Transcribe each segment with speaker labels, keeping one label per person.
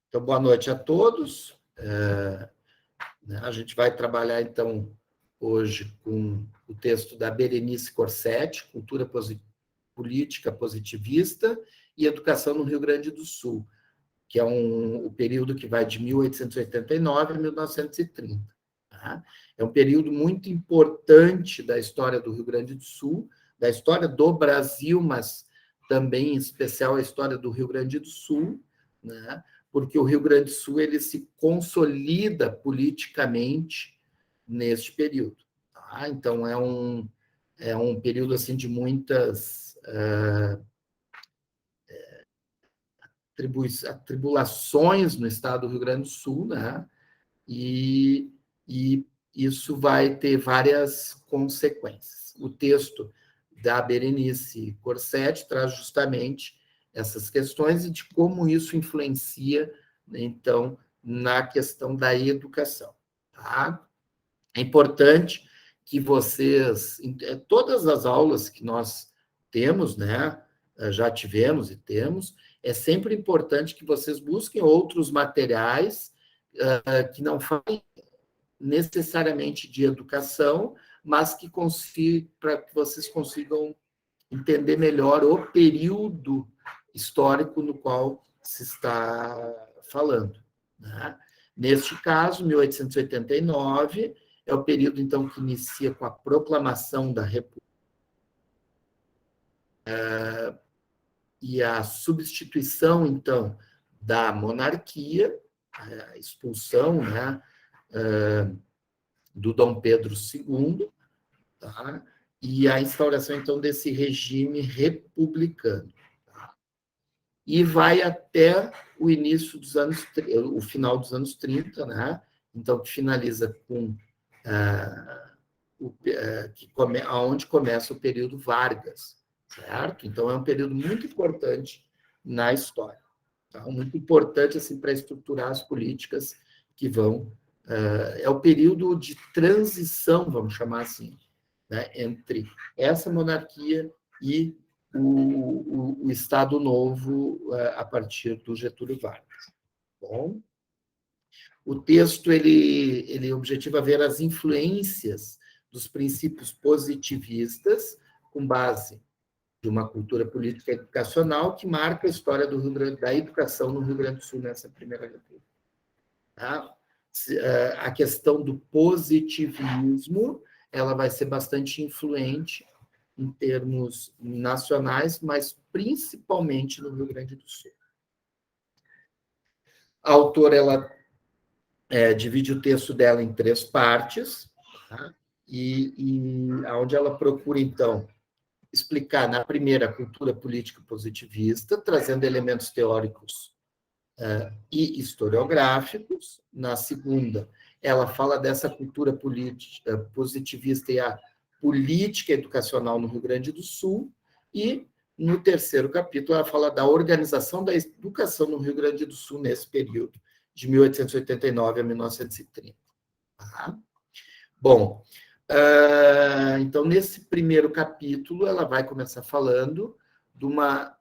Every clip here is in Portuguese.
Speaker 1: Então, boa noite a todos. A gente vai trabalhar, então, hoje com o texto da Berenice Corsetti, Cultura Política Positivista e Educação no Rio Grande do Sul, que é o período que vai de 1889 a 1930. Tá? É um período muito importante da história do Rio Grande do Sul, da história do Brasil, mas também, em especial, a história do Rio Grande do Sul, né? Porque o Rio Grande do Sul ele se consolida politicamente neste período. Tá? Então, é um período assim, de muitas atribulações no estado do Rio Grande do Sul, né? E isso vai ter várias consequências. O texto da Berenice Corsetti traz justamente essas questões e de como isso influencia, então, na questão da educação. Tá? É importante que vocês, todas as aulas que nós temos, né, já tivemos e temos, é sempre importante que vocês busquem outros materiais que não falem necessariamente de educação, mas para que vocês consigam entender melhor o período histórico no qual se está falando. Né? Neste caso, 1889 é o período, então, que inicia com a proclamação da República e a substituição, então, da monarquia, a expulsão, né, do Dom Pedro II, tá? E a instauração, então, desse regime republicano. Tá? E vai até o início dos anos, o final dos anos 30, né? Então, que finaliza com onde começa o período Vargas, certo? Então, é um período muito importante na história. Tá? Muito importante assim, para estruturar as políticas que vão... é o período de transição, vamos chamar assim, né, entre essa monarquia e o Estado Novo a partir do Getúlio Vargas. Bom, o texto ele objetiva ver as influências dos princípios positivistas com base de uma cultura política educacional que marca a história do da educação no Rio Grande do Sul nessa primeira república. Tá? A questão do positivismo ela vai ser bastante influente em termos nacionais, mas principalmente no Rio Grande do Sul. A autora ela divide o texto dela em 3 partes, tá? e onde ela procura, então, explicar, na primeira, a cultura política positivista, trazendo elementos teóricos e historiográficos. Na segunda, ela fala dessa cultura política positivista e a política educacional no Rio Grande do Sul. E, no terceiro capítulo, ela fala da organização da educação no Rio Grande do Sul nesse período, de 1889 a 1930. Tá? Bom, então, nesse primeiro capítulo, ela vai começar falando de uma...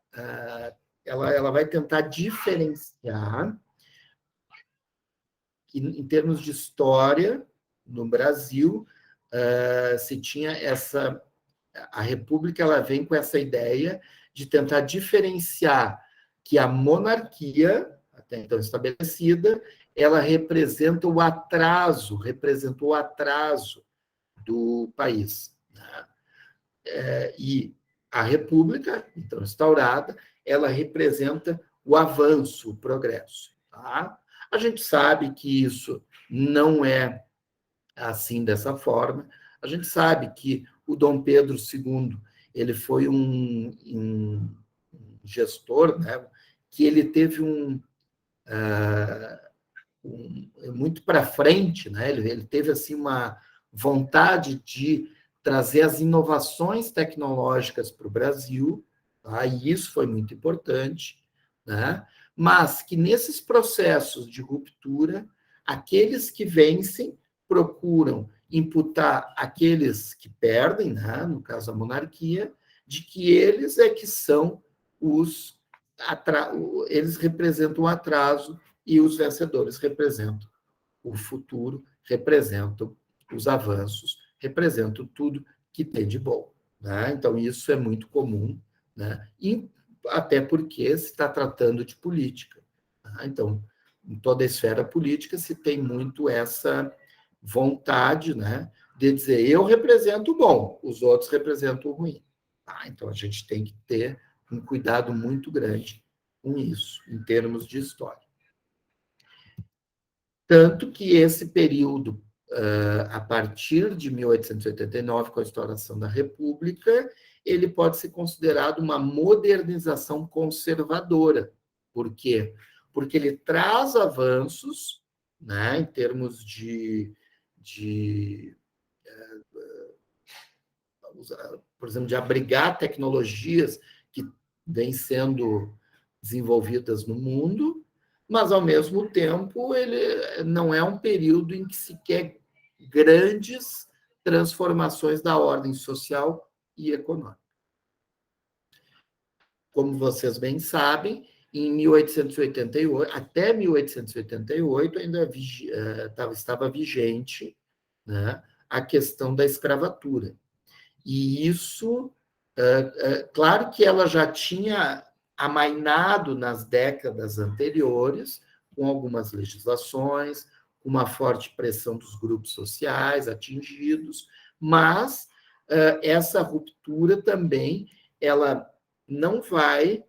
Speaker 1: ela vai tentar diferenciar, que, em termos de história, no Brasil, se tinha essa... A República ela vem com essa ideia de tentar diferenciar que a monarquia, até então estabelecida, ela representou o atraso do país. Né? E a República, então instaurada, ela representa o avanço, o progresso. Tá? A gente sabe que isso não é assim, dessa forma. A gente sabe que o Dom Pedro II ele foi um gestor, né, que ele teve muito para frente, né? Ele teve assim uma vontade de trazer as inovações tecnológicas para o Brasil, tá? E isso foi muito importante, né? Mas que nesses processos de ruptura, aqueles que vencem procuram imputar aqueles que perdem, né? No caso a monarquia, de que eles é que são eles representam o atraso e os vencedores representam o futuro, representam os avanços, representam tudo que tem de bom. Né? Então, isso é muito comum, né? E até porque se está tratando de política. Tá? Então, em toda a esfera política se tem muito essa vontade, né, de dizer eu represento o bom, os outros representam o ruim. Tá? Então, a gente tem que ter um cuidado muito grande com isso, em termos de história. Tanto que esse período, a partir de 1889, com a instauração da República, ele pode ser considerado uma modernização conservadora. Por quê? Porque ele traz avanços, né, em termos por exemplo, de abrigar tecnologias que vêm sendo desenvolvidas no mundo, mas, ao mesmo tempo, ele não é um período em que se quer grandes transformações da ordem social e econômica. Como vocês bem sabem, em 1888, até 1888, ainda estava vigente, né, a questão da escravatura. E isso, claro que ela já tinha amainado nas décadas anteriores, com algumas legislações, com uma forte pressão dos grupos sociais atingidos, mas essa ruptura também, ela não vai,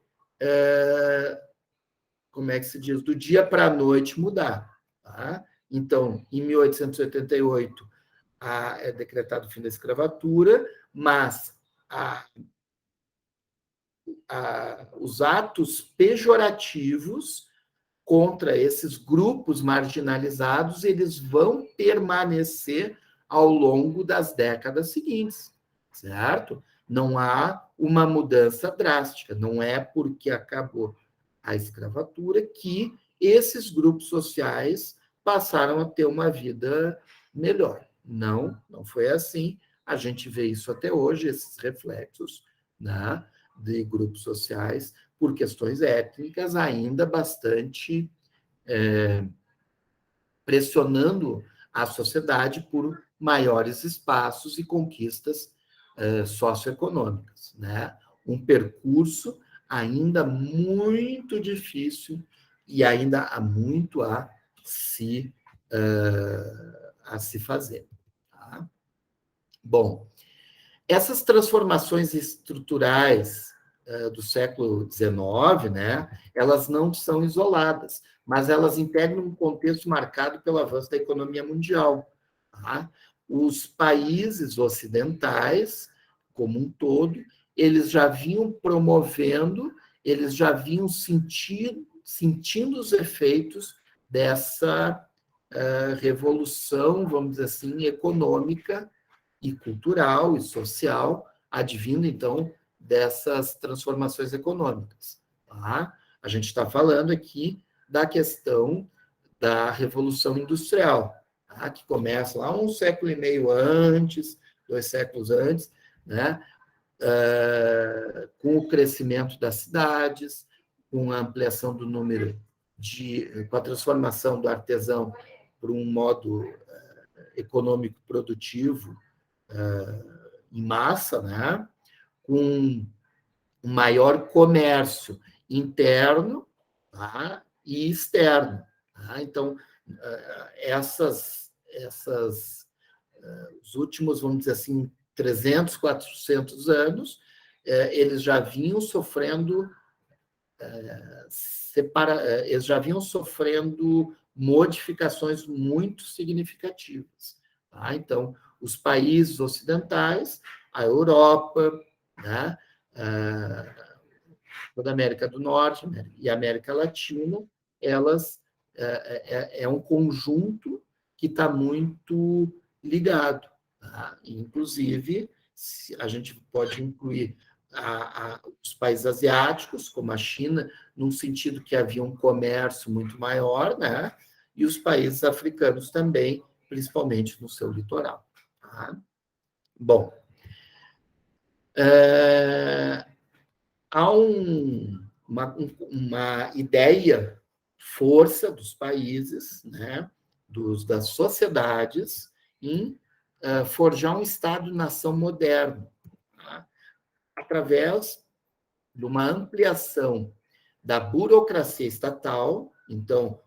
Speaker 1: como é que se diz, do dia para a noite mudar. Tá? Então, em 1888, é decretado o fim da escravatura, mas os atos pejorativos contra esses grupos marginalizados, eles vão permanecer ao longo das décadas seguintes, certo? Não há uma mudança drástica, não é porque acabou a escravatura que esses grupos sociais passaram a ter uma vida melhor. Não, não foi assim. A gente vê isso até hoje, esses reflexos, né, de grupos sociais, por questões étnicas, ainda bastante pressionando a sociedade por maiores espaços e conquistas socioeconômicas. Né? Um percurso ainda muito difícil e ainda há muito a se fazer. Tá? Bom, essas transformações estruturais do século XIX, né, elas não são isoladas, mas elas integram um contexto marcado pelo avanço da economia mundial. Tá? Os países ocidentais, como um todo, eles já vinham promovendo, eles já vinham sentindo os efeitos dessa revolução, vamos dizer assim, econômica e cultural e social, advindo, então, dessas transformações econômicas. Tá? A gente está falando aqui da questão da Revolução Industrial, tá? Que começa lá 1,5 séculos antes, 2 séculos antes, né? Com o crescimento das cidades, com a ampliação do número com a transformação do artesão para um modo econômico produtivo em massa, né? Com um maior comércio interno, tá? E externo. Tá? Então, os últimos, vamos dizer assim, 300, 400 anos, eles já vinham sofrendo eles já vinham sofrendo modificações muito significativas. Tá? Então, os países ocidentais, a Europa, né, toda a América do Norte e a América Latina, elas é um conjunto que está muito ligado. Tá? Inclusive, a gente pode incluir os países asiáticos, como a China, num sentido que havia um comércio muito maior, né? E os países africanos também, principalmente no seu litoral. Tá? Bom, há uma ideia força dos países, né, das sociedades, em forjar um Estado-nação moderno, tá? Através de uma ampliação da burocracia estatal, então,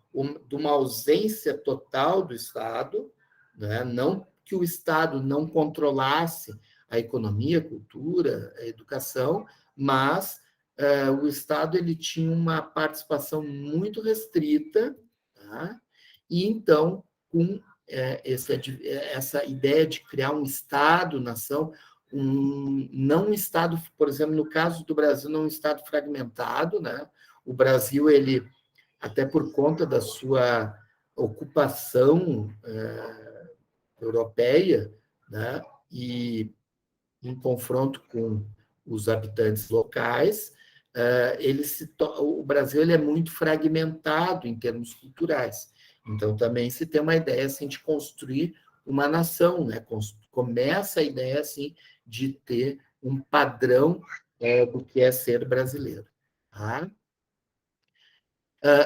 Speaker 1: de uma ausência total do Estado, né? Não que o Estado não controlasse a economia, a cultura, a educação, mas o Estado ele tinha uma participação muito restrita, tá? E então, com essa ideia de criar um Estado-nação, não um Estado, por exemplo, no caso do Brasil, não um Estado fragmentado, né? O Brasil, ele, até por conta da sua ocupação europeia, né? E em confronto com os habitantes locais, o Brasil ele é muito fragmentado em termos culturais. Então, também se tem uma ideia assim, de construir uma nação, né? Começa a ideia assim, de ter um padrão do que é ser brasileiro. Tá?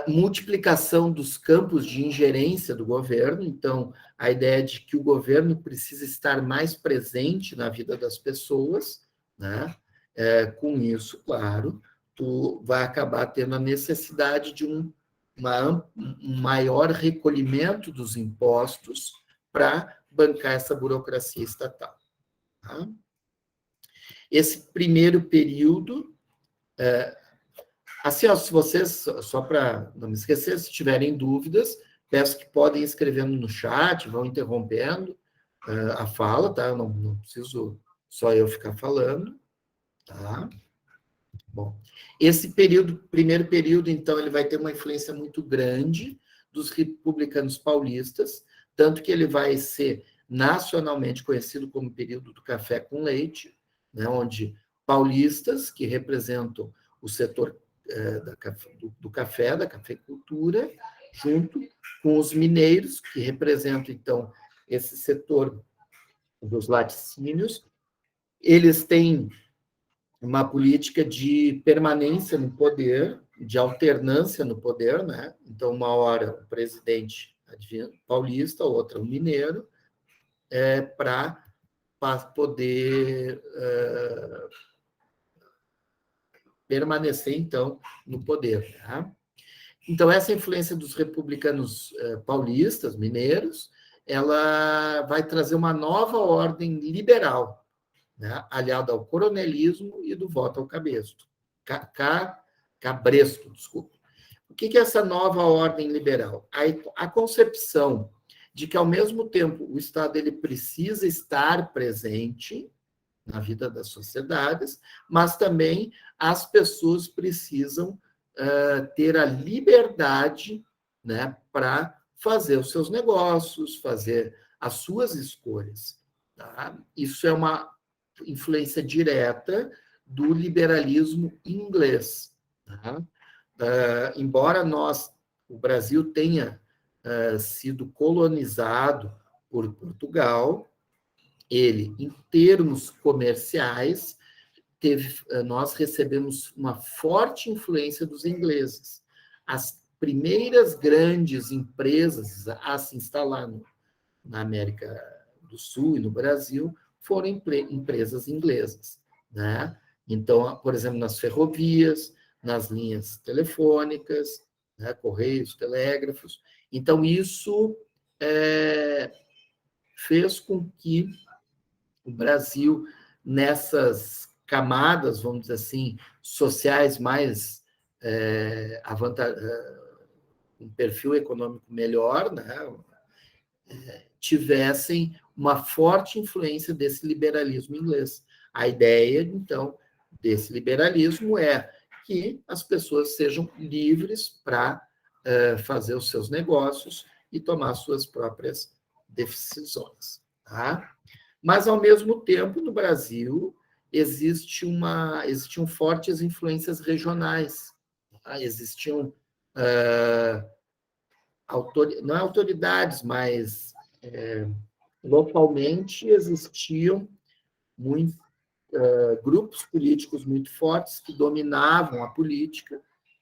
Speaker 1: Multiplicação dos campos de ingerência do governo, então, a ideia de que o governo precisa estar mais presente na vida das pessoas, né? Com isso, claro, tu vai acabar tendo a necessidade de um maior recolhimento dos impostos para bancar essa burocracia estatal. Tá? Esse primeiro período, assim, ó, se vocês, só para não me esquecer, se tiverem dúvidas, peço que podem ir escrevendo no chat, vão interrompendo a fala, tá? Eu não preciso só eu ficar falando, tá? Bom, esse primeiro período, então, ele vai ter uma influência muito grande dos republicanos paulistas, tanto que ele vai ser nacionalmente conhecido como período do café com leite, né, onde paulistas, que representam o setor do café, da cafeicultura, junto com os mineiros, que representam, então, esse setor dos laticínios, eles têm uma política de permanência no poder, de alternância no poder, né? Então, uma hora o presidente paulista, outra o mineiro, para poder permanecer, então, no poder. Tá? Então, essa influência dos republicanos paulistas, mineiros, ela vai trazer uma nova ordem liberal, né, aliada ao coronelismo e do voto ao cabresto. Cabresto, desculpa. O que é essa nova ordem liberal? A concepção de que, ao mesmo tempo, o Estado ele precisa estar presente na vida das sociedades, mas também as pessoas precisam ter a liberdade, né, para fazer os seus negócios, fazer as suas escolhas. Tá? Isso é uma influência direta do liberalismo inglês. Tá? Embora o Brasil tenha sido colonizado por Portugal, ele, em termos comerciais, nós recebemos uma forte influência dos ingleses. As primeiras grandes empresas a se instalar na América do Sul e no Brasil foram empresas inglesas, né? Então, por exemplo, nas ferrovias, nas linhas telefônicas, né? Correios, telégrafos. Então, isso fez com que o Brasil, nessas camadas, vamos dizer assim, sociais mais um perfil econômico melhor, né? Tivessem uma forte influência desse liberalismo inglês. A ideia, então, desse liberalismo é que as pessoas sejam livres para fazer os seus negócios e tomar suas próprias decisões. Tá? Mas, ao mesmo tempo, no Brasil, existiam fortes influências regionais. Tá? Existiam, não autoridades, mas localmente existiam grupos políticos muito fortes que dominavam a política,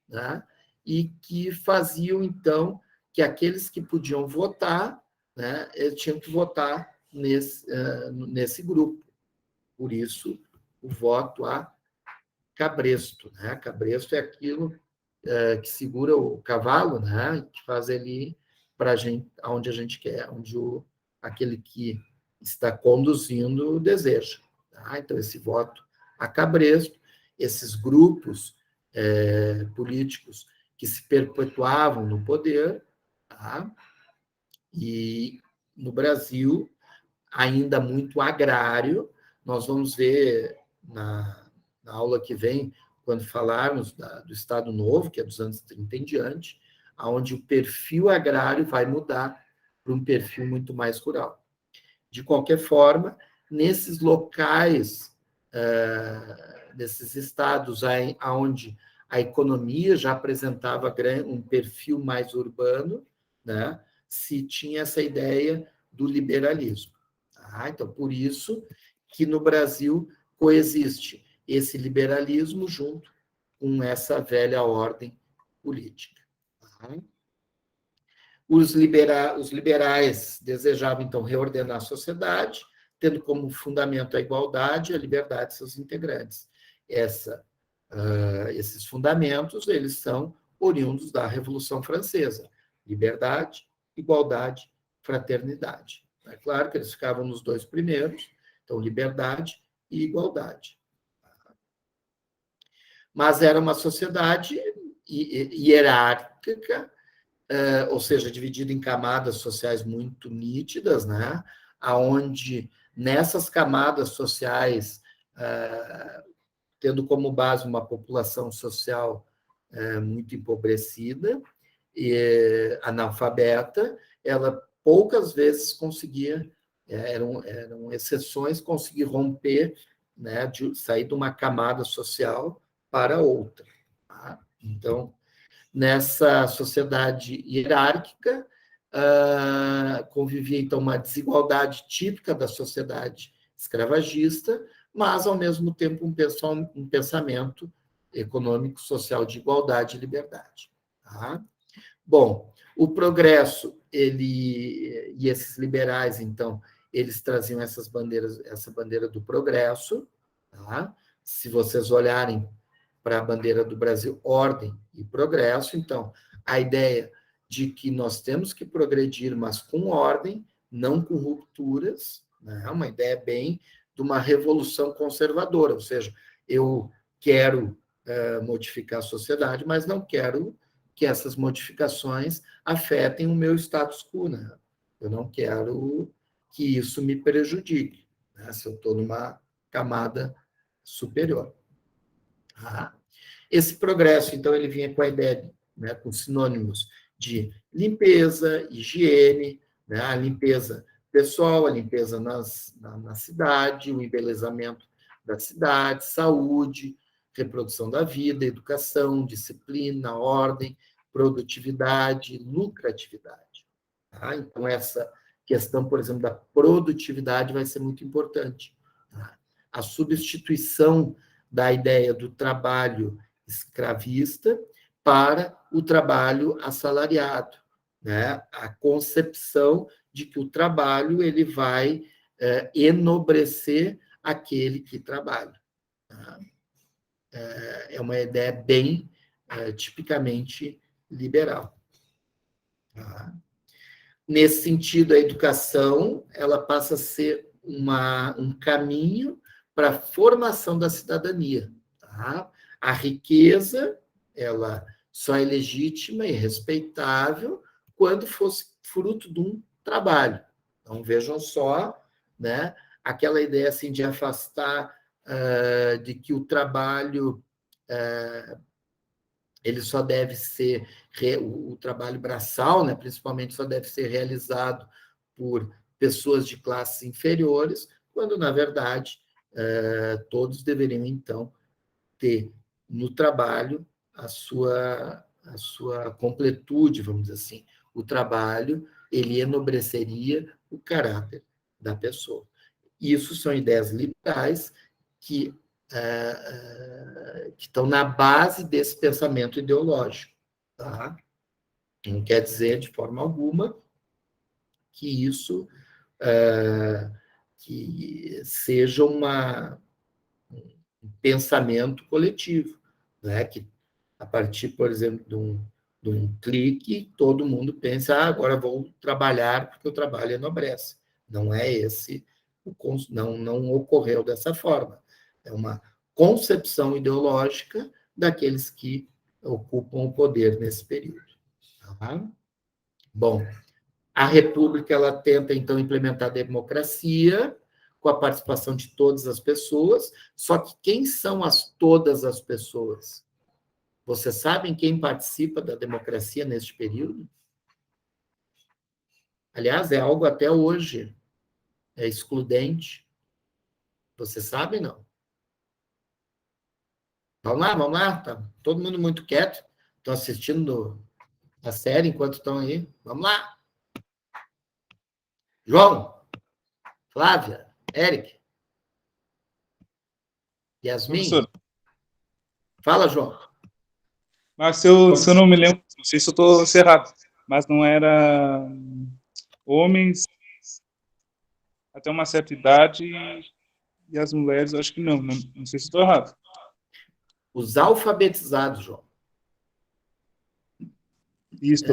Speaker 1: né? e que faziam, então, que aqueles que podiam votar, né, tinham que votar nesse grupo. Por isso, o voto a cabresto. Né? Cabresto é aquilo que segura o cavalo, né, que faz ele ir para a gente, aonde a gente quer, onde aquele que está conduzindo deseja. Tá? Então, esse voto a cabresto, esses grupos políticos que se perpetuavam no poder, tá? E no Brasil, ainda muito agrário, nós vamos ver na aula que vem, quando falarmos do Estado Novo, que é dos anos 30 em diante, onde o perfil agrário vai mudar para um perfil muito mais rural. De qualquer forma, nesses locais, nesses estados onde a economia já apresentava um perfil mais urbano, né, se tinha essa ideia do liberalismo. Tá? Então, por isso que no Brasil coexiste esse liberalismo junto com essa velha ordem política. Tá? Os liberais desejavam, então, reordenar a sociedade, tendo como fundamento a igualdade e a liberdade de seus integrantes. Esses fundamentos, eles são oriundos da Revolução Francesa. Liberdade, igualdade, fraternidade. É claro que eles ficavam nos dois primeiros, então, liberdade e igualdade. Mas era uma sociedade hierárquica, ou seja, dividido em camadas sociais muito nítidas, né? Onde nessas camadas sociais, tendo como base uma população social muito empobrecida e analfabeta, ela poucas vezes conseguia, eram exceções, conseguir romper, né, sair de uma camada social para outra. Tá? Então, nessa sociedade hierárquica, convivia, então, uma desigualdade típica da sociedade escravagista, mas, ao mesmo tempo, um pensamento econômico, social de igualdade e liberdade. Tá? Bom, o progresso, e esses liberais, então, eles traziam essa bandeira do progresso. Tá? Se vocês olharem para a bandeira do Brasil, ordem e progresso. Então, a ideia de que nós temos que progredir, mas com ordem, não com rupturas, né? Uma ideia bem de uma revolução conservadora, ou seja, eu quero modificar a sociedade, mas não quero que essas modificações afetem o meu status quo, né? Eu não quero que isso me prejudique, né? Se eu estou numa camada superior. Tá? Esse progresso, então, ele vinha com a ideia, né, com sinônimos de limpeza, higiene, né, a limpeza pessoal, a limpeza na cidade, o embelezamento da cidade, saúde, reprodução da vida, educação, disciplina, ordem, produtividade, lucratividade. Tá? Então, essa questão, por exemplo, da produtividade vai ser muito importante. Tá? A substituição da ideia do trabalho escravista para o trabalho assalariado, né? A concepção de que o trabalho ele vai enobrecer aquele que trabalha. Tá? É uma ideia bem tipicamente liberal. Tá? Nesse sentido, a educação ela passa a ser um caminho para a formação da cidadania. Tá? A riqueza ela só é legítima e respeitável quando fosse fruto de um trabalho. Então, vejam só, né, aquela ideia assim, de afastar de que o trabalho ele só deve ser, o trabalho braçal, né, principalmente, só deve ser realizado por pessoas de classes inferiores, quando, na verdade, todos deveriam, então, ter no trabalho a sua completude, vamos dizer assim. O trabalho, ele enobreceria o caráter da pessoa. Isso são ideias liberais que estão na base desse pensamento ideológico. Tá? Não quer dizer, de forma alguma, que isso que seja um pensamento coletivo, né? Que a partir, por exemplo, de um clique, todo mundo pensa, agora vou trabalhar porque o trabalho enobrece. Não é esse, não ocorreu dessa forma. É uma concepção ideológica daqueles que ocupam o poder nesse período. Tá? Bom, a República ela tenta, então, implementar a democracia com a participação de todas as pessoas, só que quem são todas as pessoas? Vocês sabem quem participa da democracia neste período? Aliás, é algo até hoje é excludente. Vocês sabem, não? Vamos lá. Tá todo mundo muito quieto. Estão assistindo a série enquanto estão aí. Vamos lá. João, Flávia, Eric, Yasmin.
Speaker 2: Professor,
Speaker 1: Fala, João.
Speaker 2: mas se eu não me lembro, não sei se eu estou errado, mas não era homens até uma certa idade e as mulheres, eu acho que não sei se estou errado.
Speaker 1: Os alfabetizados, João.
Speaker 2: Isso.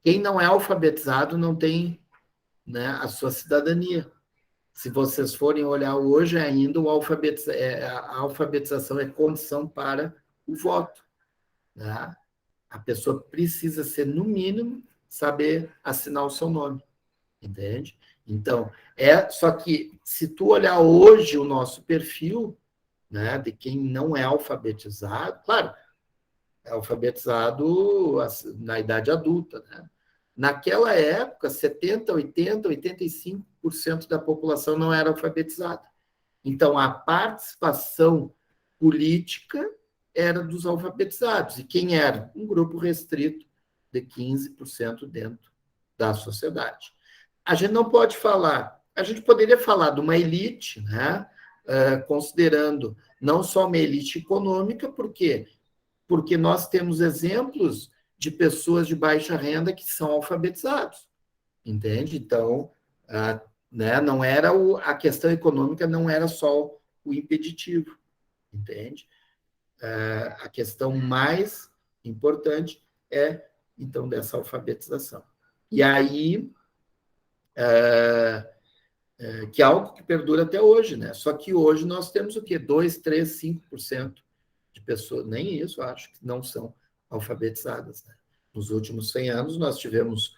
Speaker 1: Quem não é alfabetizado não tem, né, a sua cidadania. Se vocês forem olhar hoje, ainda a alfabetização é condição para o voto. Né? A pessoa precisa ser, no mínimo, saber assinar o seu nome. Entende? Então, só que se tu olhar hoje o nosso perfil, né, de quem não é alfabetizado, claro, é alfabetizado na idade adulta, né? Naquela época, 70, 80, 85% da população não era alfabetizada. Então, a participação política era dos alfabetizados. E quem era? Um grupo restrito de 15% dentro da sociedade. A gente não pode falar, a gente poderia falar de uma elite, né? Considerando não só uma elite econômica, porque nós temos exemplos de pessoas de baixa renda que são alfabetizados, entende? Então, né, não era a questão econômica não era só o impeditivo, entende? A questão mais importante é, então, dessa alfabetização. E aí, que é algo que perdura até hoje, né? Só que hoje nós temos o quê? 2, 3, 5% de pessoas, nem isso, acho, que não são alfabetizadas. Né? Nos últimos 100 anos, nós tivemos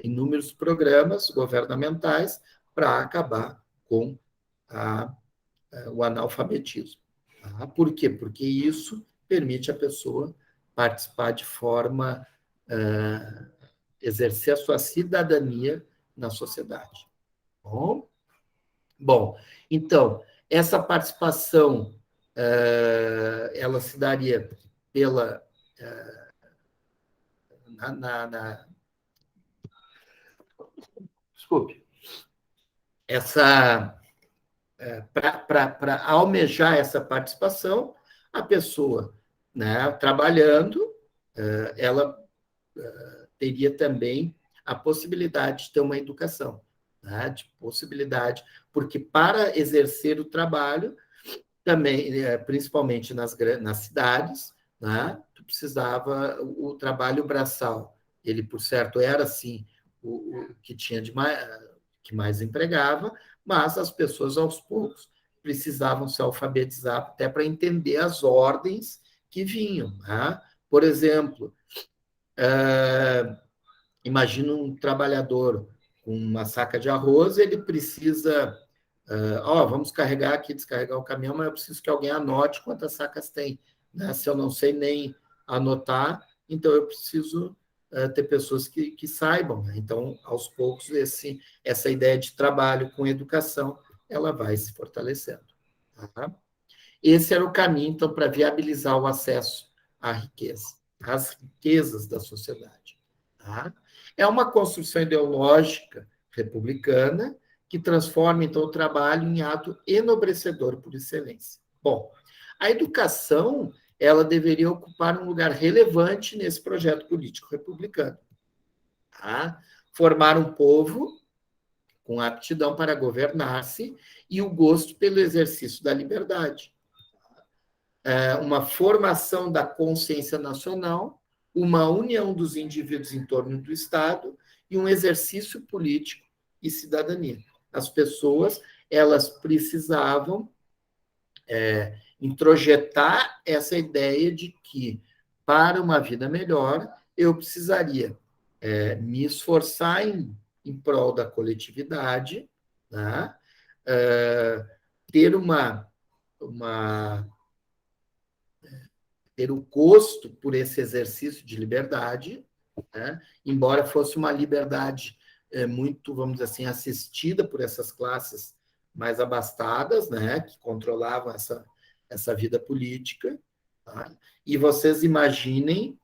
Speaker 1: inúmeros programas governamentais para acabar com o analfabetismo. Tá? Por quê? Porque isso permite a pessoa participar de forma exercer a sua cidadania na sociedade. Bom, então, essa participação ela se daria pela desculpe, essa para almejar essa participação, a pessoa, né, trabalhando, ela teria também a possibilidade de ter uma educação, né, de possibilidade, porque para exercer o trabalho, também, principalmente nas cidades, né, tu precisava o trabalho braçal. Ele, por certo, era, sim, o que tinha que mais empregava, mas as pessoas, aos poucos, precisavam se alfabetizar até para entender as ordens que vinham. Né? Por exemplo, imagina um trabalhador com uma saca de arroz, ele precisa vamos carregar aqui, descarregar o caminhão, mas eu preciso que alguém anote quantas sacas tem. Né? Se eu não sei nem anotar, então eu preciso ter pessoas que saibam. Né? Então, aos poucos, essa ideia de trabalho com educação, ela vai se fortalecendo. Tá? Esse era o caminho, então, para viabilizar o acesso à riqueza, às riquezas da sociedade. Tá? É uma construção ideológica republicana que transforma, então, o trabalho em ato enobrecedor por excelência. Bom, a educação ela deveria ocupar um lugar relevante nesse projeto político republicano. Tá? Formar um povo com aptidão para governar-se e o gosto pelo exercício da liberdade. Uma formação da consciência nacional, uma união dos indivíduos em torno do Estado e um exercício político e cidadania. As pessoas, elas precisavam introjetar essa ideia de que, para uma vida melhor, eu precisaria me esforçar em prol da coletividade, né? Ter ter o gosto por esse exercício de liberdade, né? Embora fosse uma liberdade muito, vamos dizer assim, assistida por essas classes mais abastadas, né? Que controlavam essa vida política. Tá? E vocês imaginem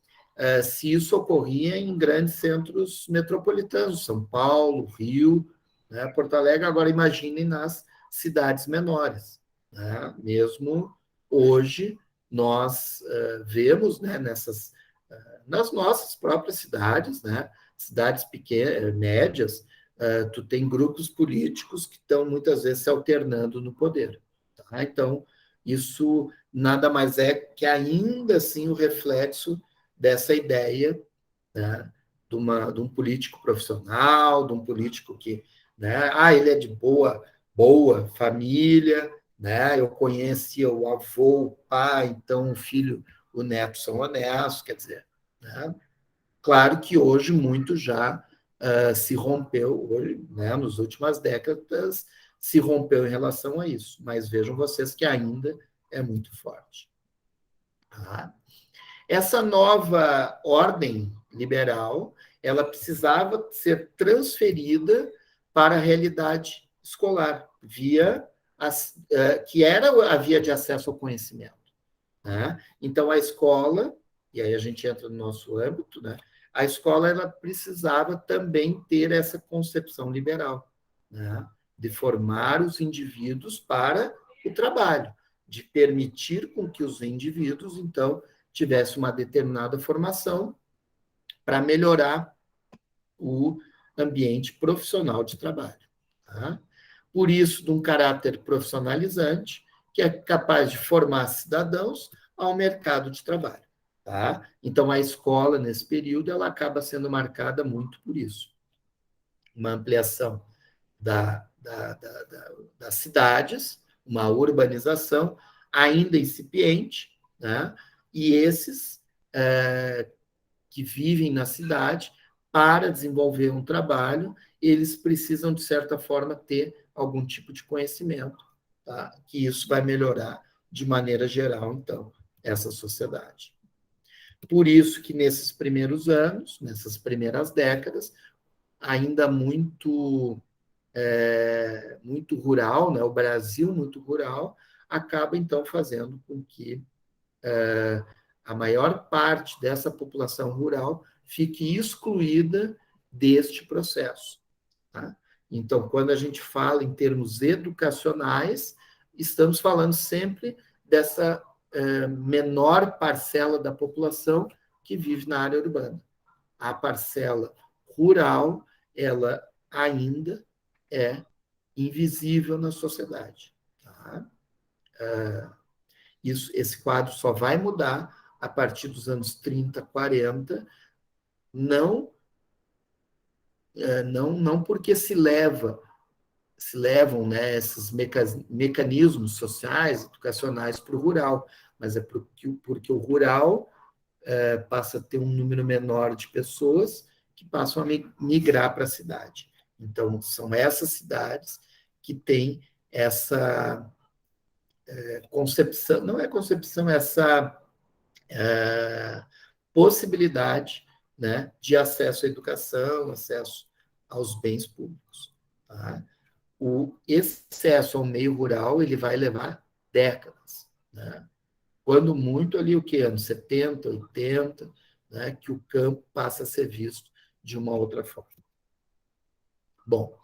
Speaker 1: se isso ocorria em grandes centros metropolitanos, São Paulo, Rio, né? Porto Alegre. Agora imaginem nas cidades menores, né? Mesmo hoje nós vemos, né, nas nossas próprias cidades, né, cidades pequenas, médias, tu tem grupos políticos que estão muitas vezes se alternando no poder. Tá? Então, isso nada mais é que ainda assim o reflexo dessa ideia, né, de um político profissional, de um político que, né, ele é de boa família, né? Eu conhecia o avô, o pai, então o filho, o neto são honestos, quer dizer, né? Claro que hoje muito já se rompeu, hoje, né, nas últimas décadas, se rompeu em relação a isso, mas vejam vocês que ainda é muito forte. Tá? Essa nova ordem liberal, ela precisava ser transferida para a realidade escolar, que era a via de acesso ao conhecimento. Né? Então, a escola, e aí a gente entra no nosso âmbito, né? A escola ela precisava também ter essa concepção liberal, né? De formar os indivíduos para o trabalho, de permitir com que os indivíduos, então, tivessem uma determinada formação para melhorar o ambiente profissional de trabalho. Tá? Por isso, de um caráter profissionalizante, que é capaz de formar cidadãos ao mercado de trabalho. Tá? Então, a escola, nesse período, ela acaba sendo marcada muito por isso. Uma ampliação das cidades, uma urbanização ainda incipiente, né? E esses que vivem na cidade, para desenvolver um trabalho, eles precisam, de certa forma, ter algum tipo de conhecimento, tá? Que isso vai melhorar, de maneira geral, então, essa sociedade. Por isso que, nesses primeiros anos, nessas primeiras décadas, ainda muito rural, né? O Brasil muito rural, acaba, então, fazendo com que a maior parte dessa população rural fique excluída deste processo. Tá? Então, quando a gente fala em termos educacionais, estamos falando sempre dessa menor parcela da população que vive na área urbana. A parcela rural, ela ainda é invisível na sociedade. Tá? Esse quadro só vai mudar a partir dos anos 30, 40, não porque se levam, né, esses mecanismos sociais, educacionais para o rural, mas é porque o rural passa a ter um número menor de pessoas que passam a migrar para a cidade. Então, são essas cidades que têm essa concepção, não é concepção, essa possibilidade, né, de acesso à educação, acesso aos bens públicos. Tá? O acesso ao meio rural ele vai levar décadas. Né? Quando muito ali, o que? Anos 70, 80, né, que o campo passa a ser visto de uma outra forma. Bom,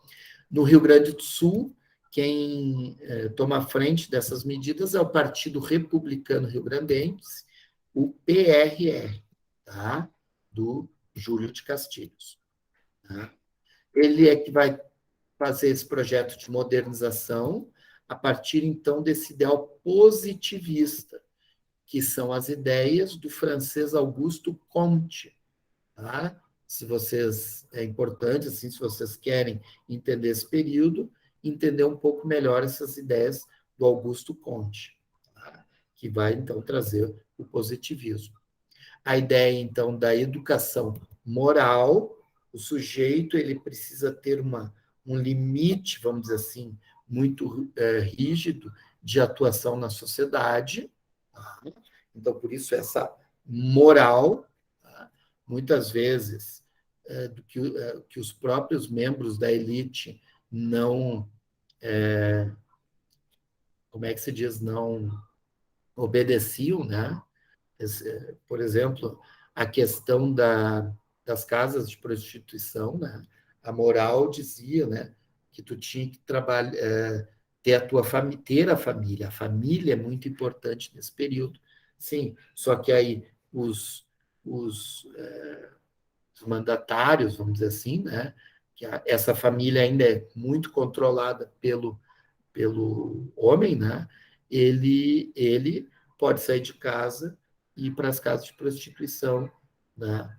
Speaker 1: no Rio Grande do Sul, quem toma a frente dessas medidas é o Partido Republicano Rio-Grandense, o PRR, tá? Do Júlio de Castilhos. Tá? Ele é que vai fazer esse projeto de modernização a partir, então, desse ideal positivista, que são as ideias do francês Augusto Comte. Tá? Se vocês, é importante, assim, se vocês querem entender esse período, entender um pouco melhor essas ideias do Augusto Comte, tá? Que vai, então, trazer o positivismo. A ideia, então, da educação moral, o sujeito ele precisa ter um limite, vamos dizer assim, muito rígido de atuação na sociedade. Tá? Então, por isso, essa moral, tá? Muitas vezes, que os próprios membros da elite não, como é que se diz, não obedeciam, né? Por exemplo, a questão das casas de prostituição, né? A moral dizia, né, que tu tinha que trabalhar, ter a tua família, ter a família. A família é muito importante nesse período. Sim, só que aí os mandatários, vamos dizer assim, né, que essa família ainda é muito controlada pelo homem, né? Ele pode sair de casa e ir para as casas de prostituição, né?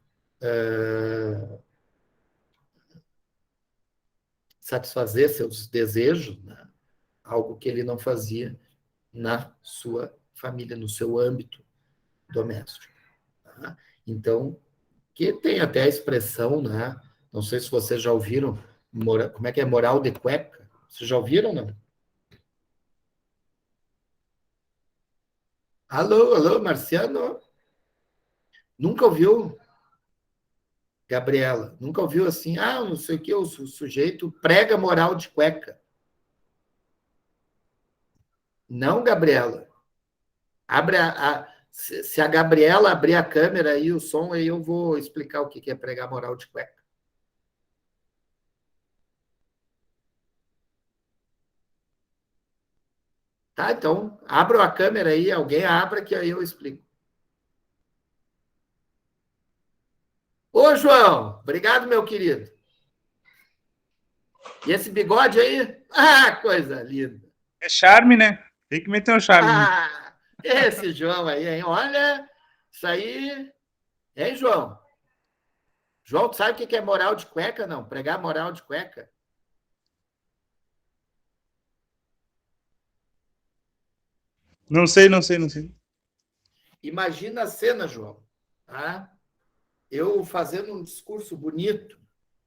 Speaker 1: Satisfazer seus desejos, né? Algo que ele não fazia na sua família, no seu âmbito doméstico. Tá? Então, que tem até a expressão, né? Não sei se vocês já ouviram, como é que é moral de cueca? Vocês já ouviram, não? Alô, alô, Marciano? Nunca ouviu? Gabriela, nunca ouviu assim, não sei o que, o sujeito prega moral de cueca. Não, Gabriela. Abre se a Gabriela abrir a câmera aí, o som, aí eu vou explicar o que é pregar moral de cueca. Tá, então, abra a câmera aí, alguém abra que aí eu explico. Ô, João, obrigado, meu querido. E esse bigode aí? Ah, coisa linda.
Speaker 2: É charme, né? Tem que meter um charme.
Speaker 1: Esse João aí, hein? Olha, isso aí. Hein, João? João, tu sabe o que é moral de cueca, não? Pregar moral de cueca?
Speaker 2: Não sei, não sei, não sei.
Speaker 1: Imagina a cena, João. Tá? Eu fazendo um discurso bonito.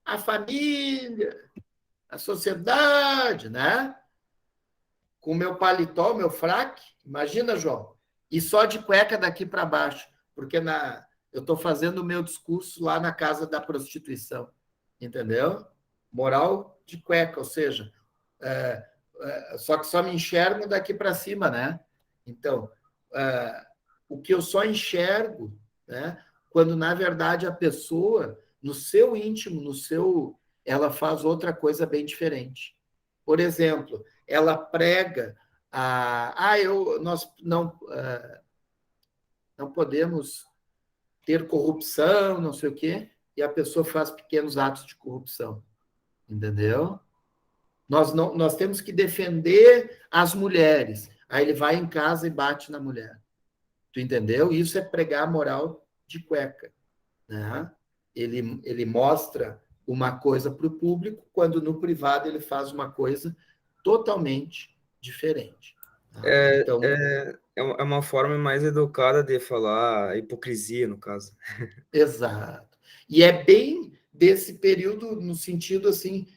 Speaker 1: A família, a sociedade, né? Com meu paletó, meu fraque. Imagina, João. E só de cueca daqui para baixo. Porque eu estou fazendo o meu discurso lá na casa da prostituição. Entendeu? Moral de cueca, ou seja, só que só me enxergo daqui para cima, né? Então, o que eu só enxergo, né? Quando na verdade a pessoa, no seu íntimo, ela faz outra coisa bem diferente. Por exemplo, ela prega nós não podemos ter corrupção, não sei o quê, e a pessoa faz pequenos atos de corrupção, entendeu? Nós temos que defender as mulheres. Aí ele vai em casa e bate na mulher. Tu entendeu? Isso é pregar a moral de cueca. Né? Ele mostra uma coisa para o público, quando no privado ele faz uma coisa totalmente diferente. Tá? Então,
Speaker 3: É uma forma mais educada de falar hipocrisia, no caso.
Speaker 1: exato. E é bem desse período, no sentido assim,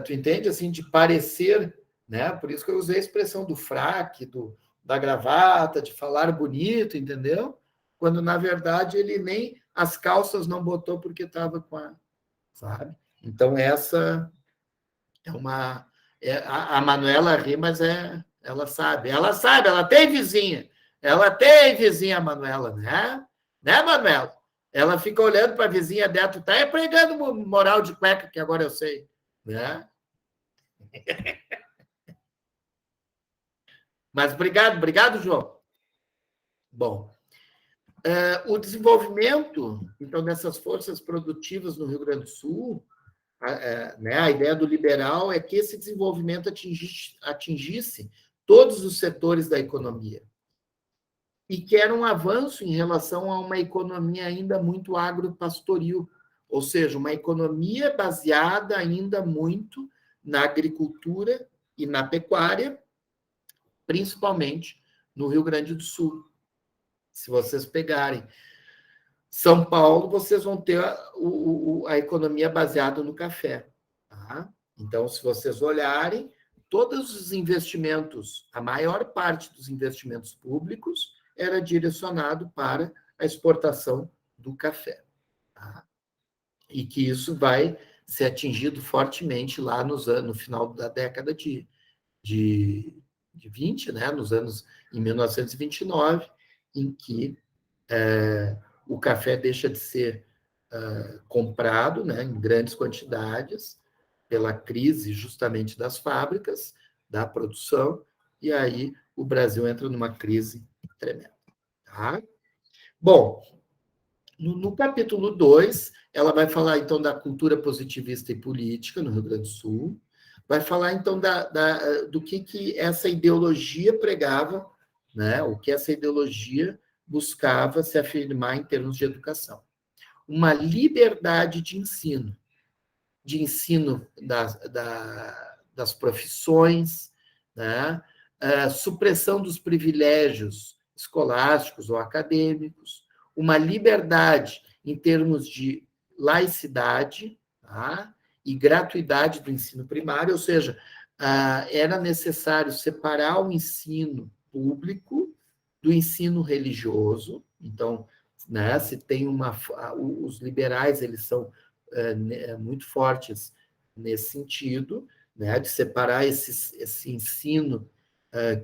Speaker 1: tu entende? Assim, de parecer, né? Por isso que eu usei a expressão do fraque, da gravata, de falar bonito, entendeu? Quando, na verdade, ele nem as calças não botou porque estava com sabe? Então, essa é uma... a Manuela ri, mas ela sabe, ela tem vizinha. Ela tem vizinha, a Manuela, né? Né, Manuela? Ela fica olhando para a vizinha dela, tu tá pregando moral de cueca, que agora eu sei, né? Mas obrigado, João. Bom, O desenvolvimento, então, dessas forças produtivas no Rio Grande do Sul, a ideia do liberal é que esse desenvolvimento atingisse todos os setores da economia e que era um avanço em relação a uma economia ainda muito agropastoril, ou seja, uma economia baseada ainda muito na agricultura e na pecuária, principalmente no Rio Grande do Sul. Se vocês pegarem São Paulo, vocês vão ter a economia baseada no café. Tá? Então, se vocês olharem, todos os investimentos, a maior parte dos investimentos públicos era direcionado para a exportação do café. Tá? E que isso vai ser atingido fortemente lá no final da década de 20, né? Em 1929, em que o café deixa de ser comprado, né, em grandes quantidades pela crise justamente das fábricas, da produção, e aí o Brasil entra numa crise tremenda. Tá? Bom, no capítulo 2, ela vai falar, então, da cultura positivista e política no Rio Grande do Sul, vai falar, então, do que essa ideologia pregava, né, o que essa ideologia buscava se afirmar em termos de educação. Uma liberdade de ensino das profissões, né, supressão dos privilégios escolásticos ou acadêmicos, uma liberdade em termos de laicidade, tá, e gratuidade do ensino primário, ou seja, era necessário separar o ensino público do ensino religioso. Então, né, se tem os liberais, eles são muito fortes nesse sentido, né, de separar esse ensino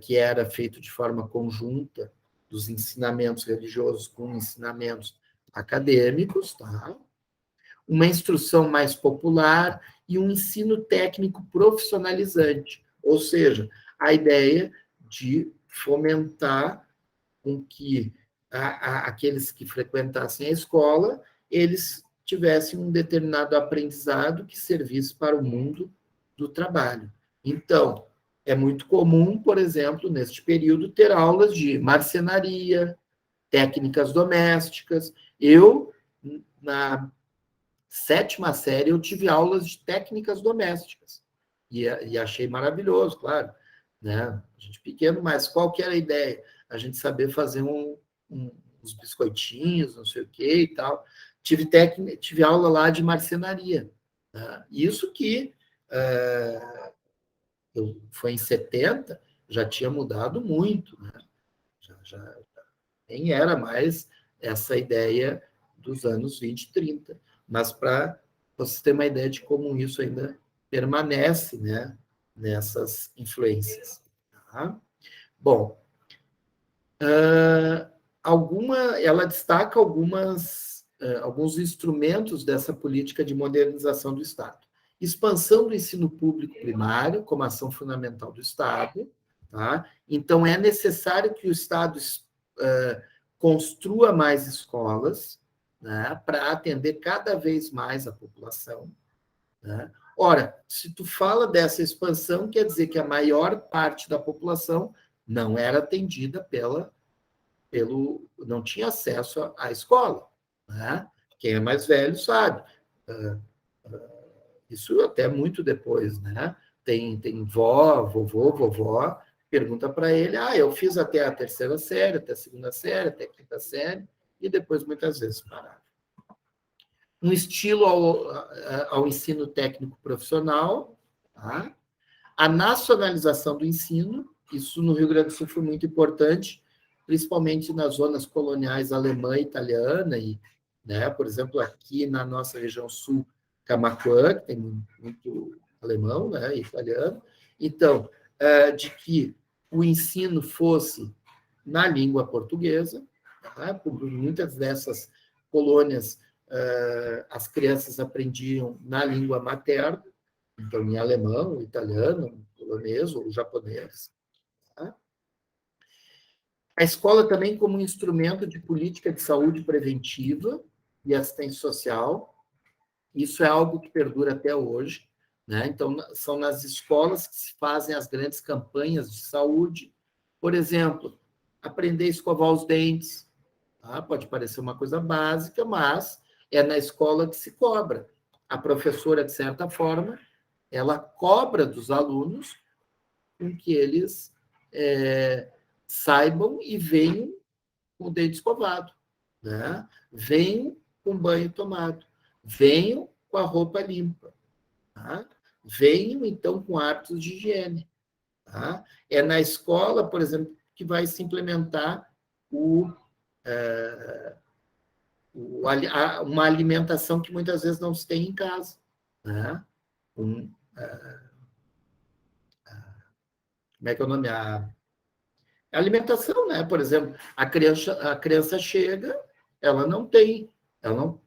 Speaker 1: que era feito de forma conjunta dos ensinamentos religiosos com ensinamentos acadêmicos, tá? Uma instrução mais popular e um ensino técnico profissionalizante, ou seja, a ideia de fomentar com que aqueles que frequentassem a escola, eles tivessem um determinado aprendizado que servisse para o mundo do trabalho. Então, é muito comum, por exemplo, neste período, ter aulas de marcenaria, técnicas domésticas. Eu, na 7ª série, eu tive aulas de técnicas domésticas. E achei maravilhoso, claro. Né? A gente pequeno, mas qual que era a ideia? A gente saber fazer uns biscoitinhos, não sei o que e tal. Tive aula lá de marcenaria. Né? Isso que foi em 70, já tinha mudado muito. Né? Já nem era mais essa ideia dos anos 20 e 30. Mas para você ter uma ideia de como isso ainda permanece, né, nessas influências. Tá? Bom, ela destaca alguns instrumentos dessa política de modernização do Estado. Expansão do ensino público primário como ação fundamental do Estado. Tá? Então, é necessário que o Estado construa mais escolas, né, para atender cada vez mais a população. Né? Ora, se tu fala dessa expansão, quer dizer que a maior parte da população não era atendida não tinha acesso à escola. Né? Quem é mais velho sabe. Isso até muito depois, né? Tem vovô, vovó, pergunta para ele, eu fiz até a 3ª série, até a 2ª série, até a 5ª série, e depois muitas vezes parava. Um estilo ao ensino técnico profissional, tá? A nacionalização do ensino, isso no Rio Grande do Sul foi muito importante, principalmente nas zonas coloniais alemã e italiana, e, né, por exemplo, aqui na nossa região sul, Camaquã, que tem muito alemão, né, e italiano. Então, de que o ensino fosse na língua portuguesa, tá? Por muitas dessas colônias, as crianças aprendiam na língua materna, então em alemão, italiano, polonês ou japonês. Tá? A escola também como um instrumento de política de saúde preventiva e assistência social. Isso é algo que perdura até hoje, né? Então, são nas escolas que se fazem as grandes campanhas de saúde. Por exemplo, aprender a escovar os dentes. Tá? Pode parecer uma coisa básica, mas é na escola que se cobra. A professora, de certa forma, ela cobra dos alunos com que eles saibam e venham com o dente escovado, né? Venham com banho tomado, venham com a roupa limpa, tá? Venham, então, com hábitos de higiene. Tá? É na escola, por exemplo, que vai se implementar uma alimentação que muitas vezes não se tem em casa. Né? Como é que é o nome? A alimentação, né? Por exemplo, a criança chega, ela não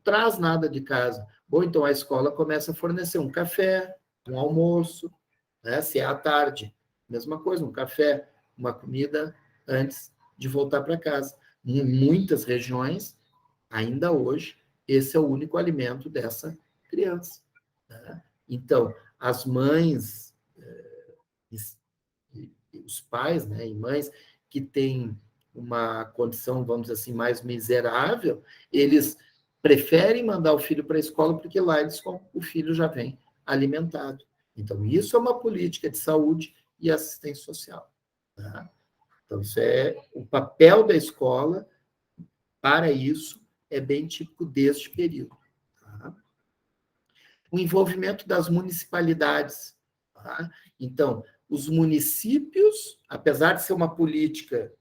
Speaker 1: traz nada de casa. Ou então a escola começa a fornecer um café, um almoço, né? Se é à tarde, mesma coisa, um café, uma comida antes de voltar para casa. Em muitas regiões, ainda hoje, esse é o único alimento dessa criança. Né? Então, as mães e os pais, né, e mães que têm uma condição, vamos dizer assim, mais miserável, eles preferem mandar o filho para a escola porque lá o filho já vem alimentado. Então, isso é uma política de saúde e assistência social. Tá? Então, isso é o papel da escola para isso é bem típico deste período. Tá? O envolvimento das municipalidades. Tá? Então, os municípios, apesar de ser uma política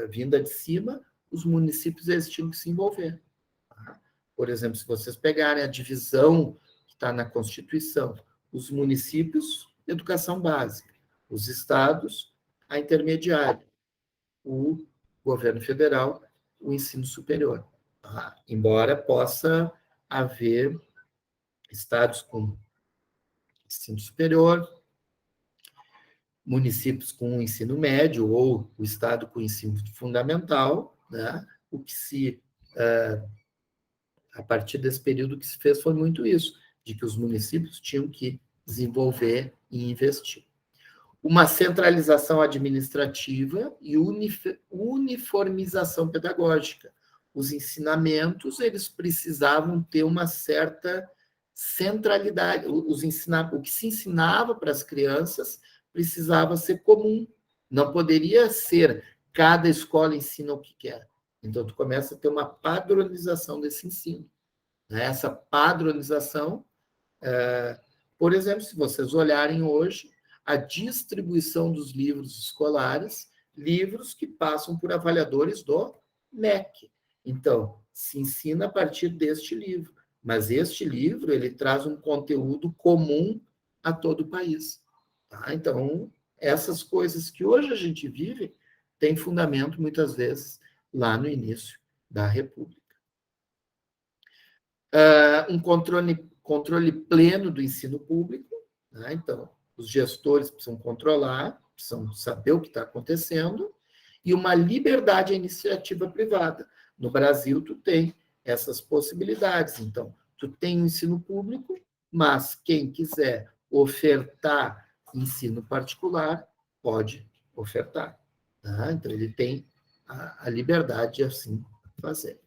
Speaker 1: vinda de cima, os municípios eles tinham que se envolver. Tá? Por exemplo, se vocês pegarem a divisão que está na Constituição, os municípios, educação básica, os estados, a intermediária, o governo federal, o ensino superior. Tá? Embora possa haver estados com ensino superior, municípios com ensino médio ou o estado com ensino fundamental, né? O que se, a partir desse período que se fez foi muito isso, de que os municípios tinham que desenvolver e investir. Uma centralização administrativa e uniformização pedagógica. Os ensinamentos, eles precisavam ter uma certa centralidade. O que se ensinava para as crianças precisava ser comum. Não poderia ser cada escola ensina o que quer. Então, tu começa a ter uma padronização desse ensino. Essa padronização, por exemplo, se vocês olharem hoje, a distribuição dos livros escolares, livros que passam por avaliadores do MEC. Então, se ensina a partir deste livro, mas este livro ele traz um conteúdo comum a todo o país. Tá? Então, essas coisas que hoje a gente vive têm fundamento, muitas vezes, lá no início da República. Um controle pleno do ensino público, né? Então, os gestores precisam controlar, precisam saber o que está acontecendo, e uma liberdade à iniciativa privada. No Brasil, tu tem essas possibilidades. Então, tu tem o ensino público, mas quem quiser ofertar ensino particular, pode ofertar. Tá? Então, ele tem a liberdade de assim fazer.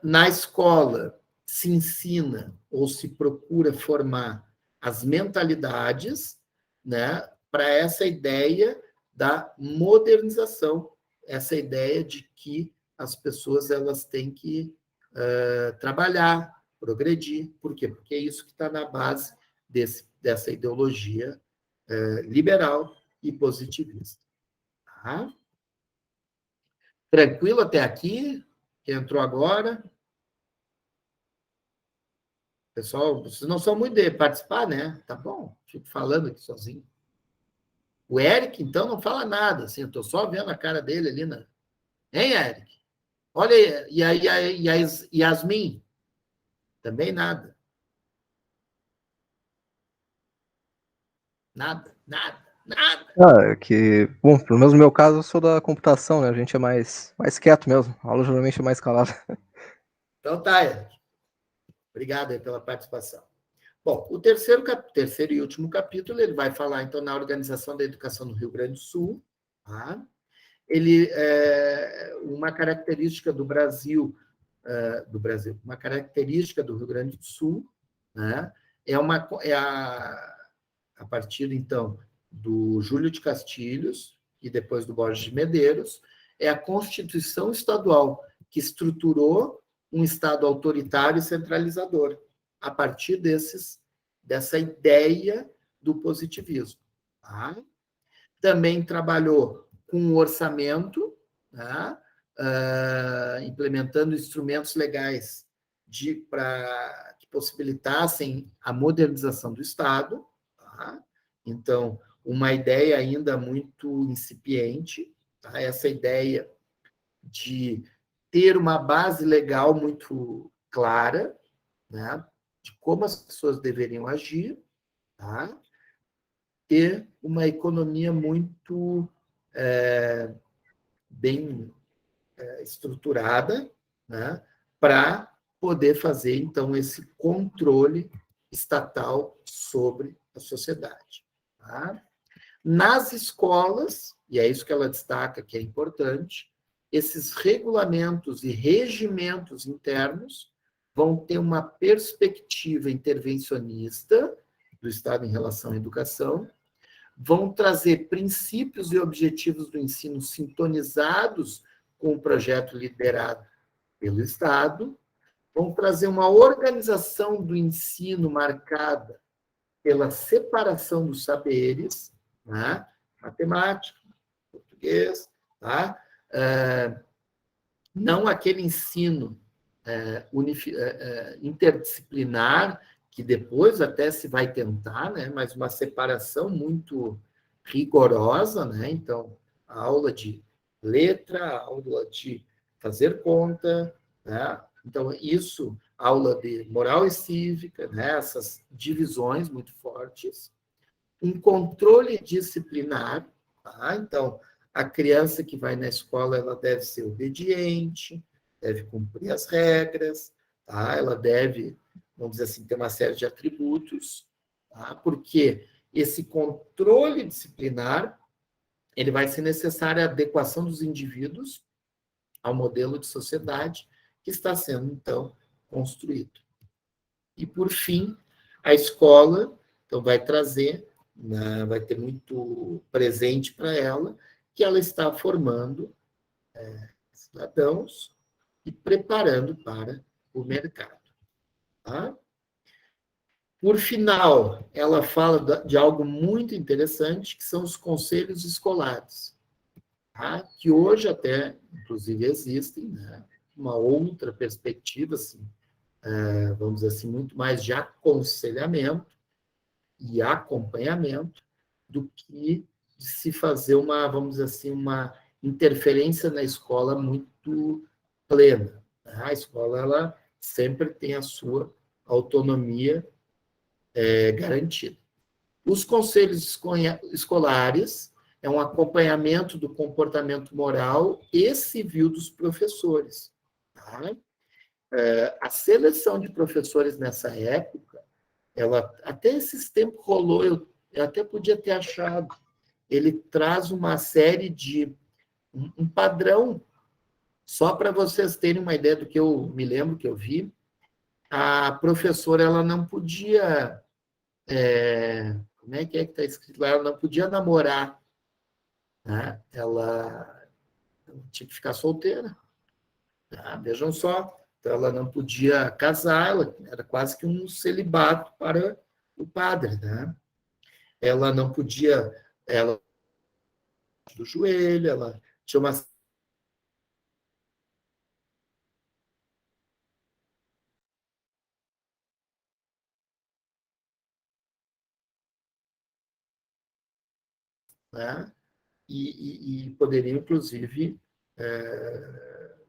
Speaker 1: Na escola, se ensina ou se procura formar as mentalidades, né, para essa ideia da modernização, essa ideia de que as pessoas elas têm que trabalhar, progredir. Por quê? Porque é isso que está na base dessa ideologia liberal e positivista. Tá? Tranquilo até aqui? Quem entrou agora? Pessoal, vocês não são muito de participar, né? Tá bom, fico falando aqui sozinho. O Eric, então, não fala nada, assim, eu estou só vendo a cara dele ali, né? Hein, Eric? Olha aí, e a Yasmin? Também nada. Nada, nada. Nada.
Speaker 4: Bom, pelo menos no meu caso, eu sou da computação, né? A gente é mais quieto mesmo. A aula geralmente é mais calada.
Speaker 1: Então tá, Eric. Obrigado aí pela participação. Bom, o terceiro e último capítulo, ele vai falar, então, na organização da educação no Rio Grande do Sul. Tá? Ele é uma característica do Brasil, uma característica do Rio Grande do Sul, né? A partir, então, do Júlio de Castilhos e depois do Borges de Medeiros, é a Constituição Estadual que estruturou um Estado autoritário e centralizador, a partir dessa ideia do positivismo. Tá? Também trabalhou com o orçamento, tá? Implementando instrumentos legais que possibilitassem a modernização do Estado. Tá? Então, uma ideia ainda muito incipiente, tá? Essa ideia de ter uma base legal muito clara, né? De como as pessoas deveriam agir, tá? Ter uma economia muito bem estruturada, né? Para poder fazer, então, esse controle estatal sobre a sociedade. Tá? Nas escolas, e é isso que ela destaca que é importante, esses regulamentos e regimentos internos vão ter uma perspectiva intervencionista do Estado em relação à educação, vão trazer princípios e objetivos do ensino sintonizados com o projeto liderado pelo Estado, vão trazer uma organização do ensino marcada pela separação dos saberes, né? Matemática, português, tá? Não aquele ensino interdisciplinar, que depois até se vai tentar, né? Mas uma separação muito rigorosa, né? Então, a aula de letra, a aula de fazer conta, né? Então, isso, aula de moral e cívica, né? Essas divisões muito fortes, um controle disciplinar, tá? Então, a criança que vai na escola, ela deve ser obediente, deve cumprir as regras, tá? Ela deve, vamos dizer assim, ter uma série de atributos, tá? Porque esse controle disciplinar, ele vai ser necessário a adequação dos indivíduos ao modelo de sociedade que está sendo, então, construído. E, por fim, a escola, então, vai trazer, vai ter muito presente para ela, que ela está formando cidadãos e preparando para o mercado. Tá? Por final, ela fala de algo muito interessante, que são os conselhos escolares, tá? Que hoje até, inclusive, existem, né? Uma outra perspectiva, assim, vamos dizer assim, muito mais de aconselhamento e acompanhamento do que de se fazer uma, vamos dizer assim, uma interferência na escola muito plena. A escola, ela sempre tem a sua autonomia garantida. Os conselhos escolares é um acompanhamento do comportamento moral e civil dos professores. Tá? A seleção de professores nessa época, ela até esses tempos rolou, eu até podia ter achado, ele traz uma série de um padrão, só para vocês terem uma ideia do que eu me lembro que eu vi, a professora ela não podia, como é que está escrito lá? Ela não podia namorar, né? Ela tinha que ficar solteira. Tá? Vejam só, então ela não podia casar, ela era quase que um celibato para o padre, né? Ela não podia, ela do joelho, ela tinha uma né? E poderia, inclusive,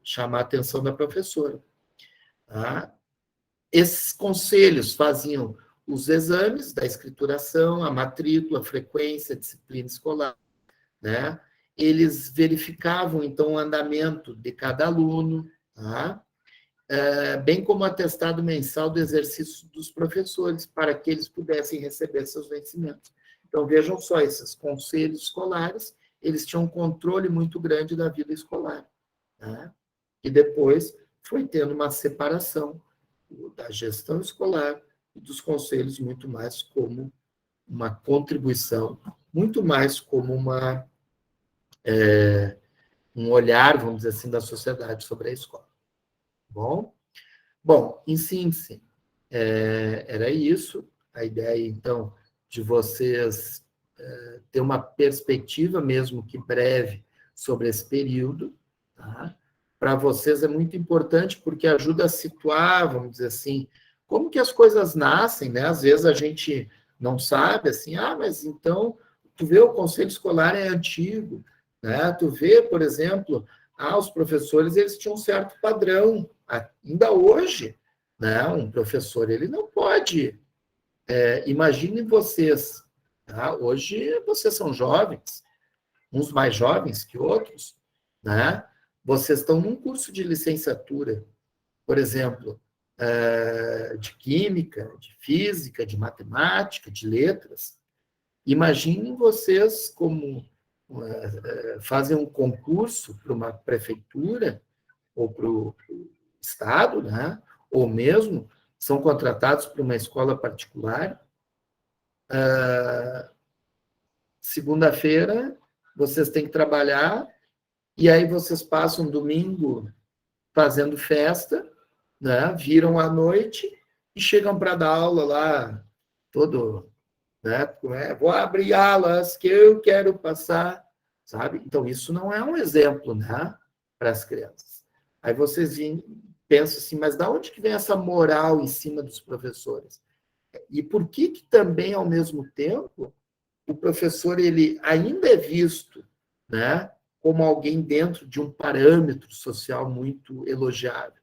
Speaker 1: chamar a atenção da professora. Tá? Esses conselhos faziam os exames da escrituração, a matrícula, a frequência, a disciplina escolar, né? Eles verificavam, então, o andamento de cada aluno, tá? Bem como o atestado mensal do exercício dos professores, para que eles pudessem receber seus vencimentos. Então, vejam só, esses conselhos escolares, eles tinham um controle muito grande da vida escolar, né? E depois foi tendo uma separação da gestão escolar e dos conselhos muito mais como uma contribuição, muito mais como um olhar, vamos dizer assim, da sociedade sobre a escola. Bom, em síntese, era isso. A ideia, então, de vocês ter uma perspectiva, mesmo que breve, sobre esse período, tá? Para vocês é muito importante, porque ajuda a situar, vamos dizer assim, como que as coisas nascem, né? Às vezes a gente não sabe, assim, mas então, tu vê o conselho escolar é antigo, né? Tu vê, por exemplo, os professores, eles tinham um certo padrão, ainda hoje, né? Um professor, ele não pode, imaginem vocês, tá? Hoje vocês são jovens, uns mais jovens que outros, né? Vocês estão num curso de licenciatura, por exemplo, de química, de física, de matemática, de letras. Imaginem vocês como fazem um concurso para uma prefeitura ou para o estado, né? Ou mesmo são contratados para uma escola particular. Segunda-feira, vocês têm que trabalhar, e aí vocês passam domingo fazendo festa, né? Viram à noite e chegam para dar aula lá, todo, né? Vou abrir alas que eu quero passar, sabe? Então, isso não é um exemplo, né? Para as crianças. Aí vocês pensam assim, mas da onde que vem essa moral em cima dos professores? E por que também, ao mesmo tempo, o professor ele ainda é visto, né, como alguém dentro de um parâmetro social muito elogiável?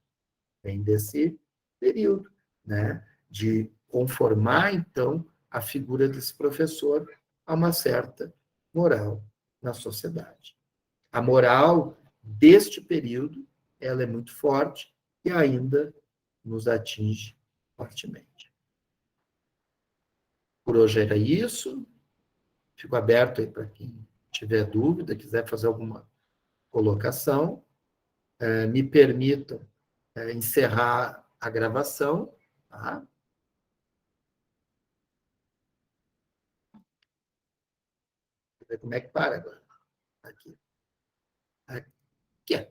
Speaker 1: Vem desse período, né, de conformar, então, a figura desse professor a uma certa moral na sociedade. A moral deste período, ela é muito forte e ainda nos atinge fortemente. Por hoje era isso. Fico aberto aí para quem tiver dúvida, quiser fazer alguma colocação. Me permitam encerrar a gravação. Tá? Vou ver como é que para agora. Aqui. Aqui.